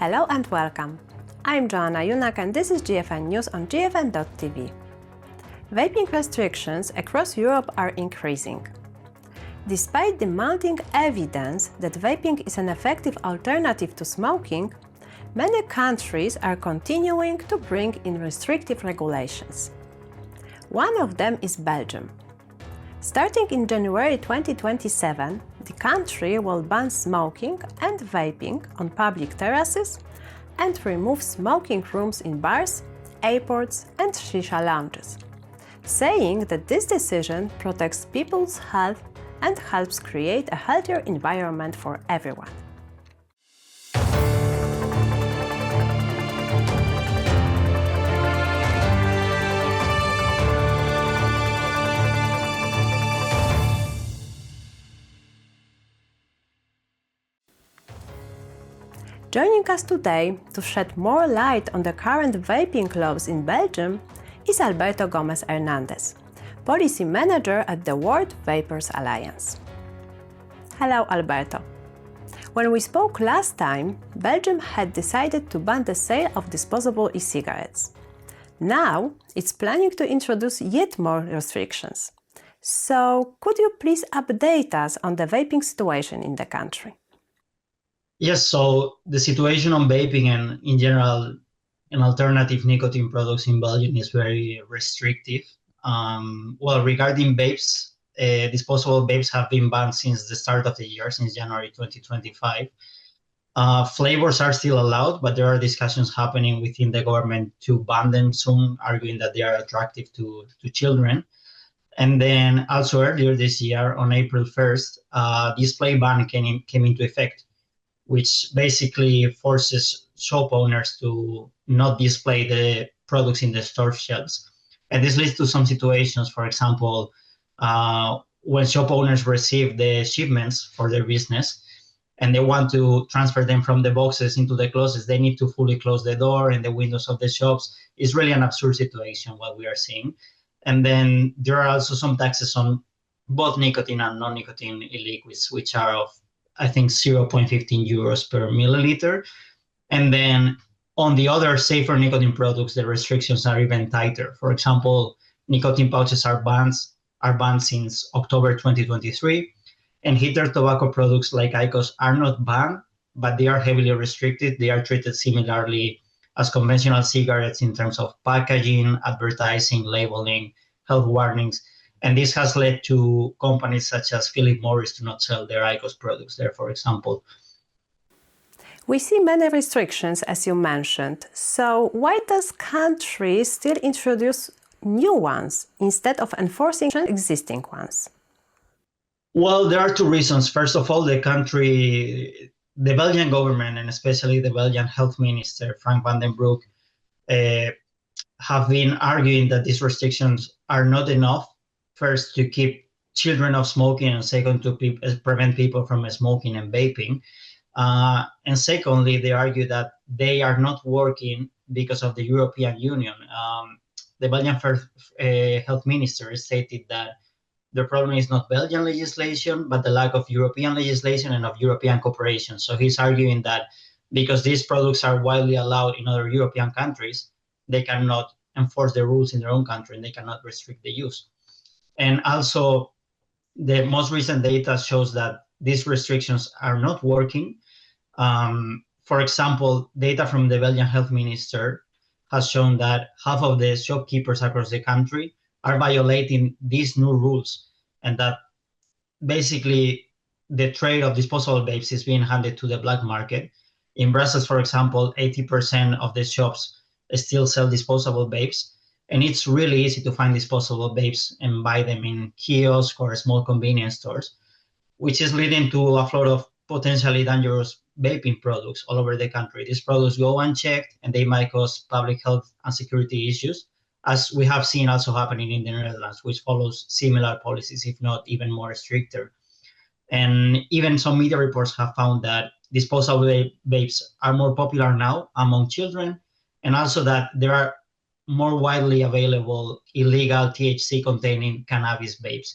Hello and welcome. I'm Joanna and this is GFN News on gfn.tv. Vaping restrictions across Europe are increasing. Despite the mounting evidence that vaping is an effective alternative to smoking, many countries are continuing to bring in restrictive regulations. One of them is Belgium. Starting in January 2027, the country will ban smoking and vaping on public terraces and remove smoking rooms in bars, airports, and shisha lounges, saying that this decision protects people's health and helps create a healthier environment for everyone. Joining us today to shed more light on the current vaping laws in Belgium is Alberto Gómez Hernández, Policy Manager at the World Vapers Alliance. Hello, Alberto. When we spoke last time, Belgium had decided to ban the sale of disposable e-cigarettes. Now, it's planning to introduce yet more restrictions. So, could you please update us on the vaping situation in the country? Yes, so the situation on vaping and in general and alternative nicotine products in Belgium is very restrictive. Regarding vapes, disposable vapes have been banned since the start of the year, since January 2025. Flavors are still allowed, but there are discussions happening within the government to ban them soon, arguing that they are attractive to children. And then also earlier this year, on April 1st, display ban came into effect, which basically forces shop owners to not display the products in the store shelves. And this leads to some situations, for example, when shop owners receive the shipments for their business and they want to transfer them from the boxes into the closets, they need to fully close the door and the windows of the shops. It's really an absurd situation, what we are seeing. And then there are also some taxes on both nicotine and non-nicotine e-liquids, which are of I think 0.15 euros per milliliter. And then on the other safer nicotine products, the restrictions are even tighter. For example, nicotine pouches are banned since October 2023. And heated tobacco products like IQOS are not banned, but they are heavily restricted. They are treated similarly as conventional cigarettes in terms of packaging, advertising, labeling, health warnings. And this has led to companies such as Philip Morris to not sell their IQOS products there, for example. We see many restrictions, as you mentioned. So why does countries still introduce new ones instead of enforcing existing ones? Well, there are two reasons. First of all, the Belgian government, and especially the Belgian health minister, Frank van den Broek, have been arguing that these restrictions are not enough. First, to keep children off smoking, and second, to prevent people from smoking and vaping. And secondly, they argue that they are not working because of the European Union. The Belgian health minister stated that the problem is not Belgian legislation, but the lack of European legislation and of European cooperation. So he's arguing that because these products are widely allowed in other European countries, they cannot enforce the rules in their own country and they cannot restrict the use. And also, the most recent data shows that these restrictions are not working. For example, data from the Belgian health minister has shown that half of the shopkeepers across the country are violating these new rules, and that basically the trade of disposable vapes is being handed to the black market. In Brussels, for example, 80% of the shops still sell disposable vapes. And it's really easy to find disposable vapes and buy them in kiosks or small convenience stores, which is leading to a flood of potentially dangerous vaping products all over the country. These products go unchecked and they might cause public health and security issues, as we have seen also happening in the Netherlands, which follows similar policies, if not even more stricter. And even some media reports have found that disposable vapes are more popular now among children, and also that there are more widely available illegal THC-containing cannabis vapes,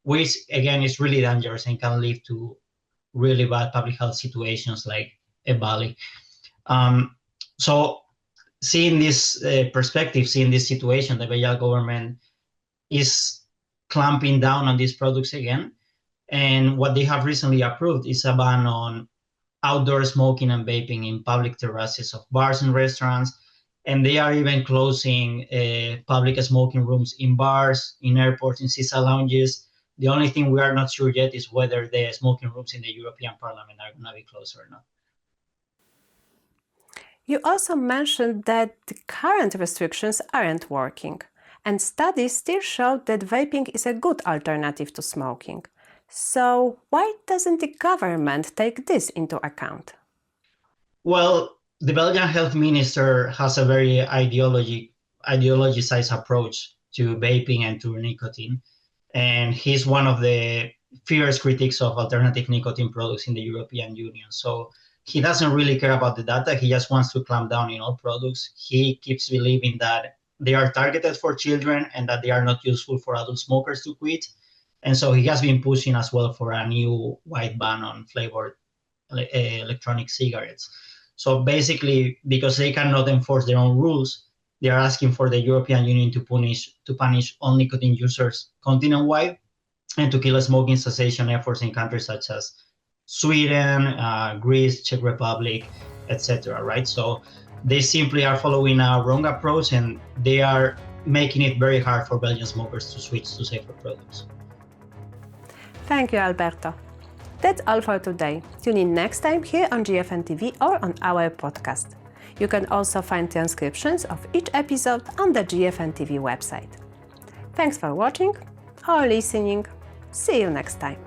which again is really dangerous and can lead to really bad public health situations like Ebola. So seeing this perspective, seeing this situation, the Belgian government is clamping down on these products again. And what they have recently approved is a ban on outdoor smoking and vaping in public terraces of bars and restaurants. And they are even closing public smoking rooms in bars, in airports, in shisha lounges. The only thing we are not sure yet is whether the smoking rooms in the European Parliament are going to be closed or not. You also mentioned that the current restrictions aren't working, and studies still show that vaping is a good alternative to smoking. So why doesn't the government take this into account? Well, the Belgian health minister has a very ideologized approach to vaping and to nicotine. And he's one of the fierce critics of alternative nicotine products in the European Union. So he doesn't really care about the data. He just wants to clamp down in all products. He keeps believing that they are targeted for children and that they are not useful for adult smokers to quit. And so he has been pushing as well for a new wide ban on flavored electronic cigarettes. So basically, because they cannot enforce their own rules, they are asking for the European Union to punish all nicotine users continent-wide and to kill smoking cessation efforts in countries such as Sweden, Greece, Czech Republic, etc. Right? So they simply are following a wrong approach, and they are making it very hard for Belgian smokers to switch to safer products. Thank you, Alberto. That's all for today. Tune in next time here on GFN TV or on our podcast. You can also find transcriptions of each episode on the GFN TV website. Thanks for watching or listening. See you next time.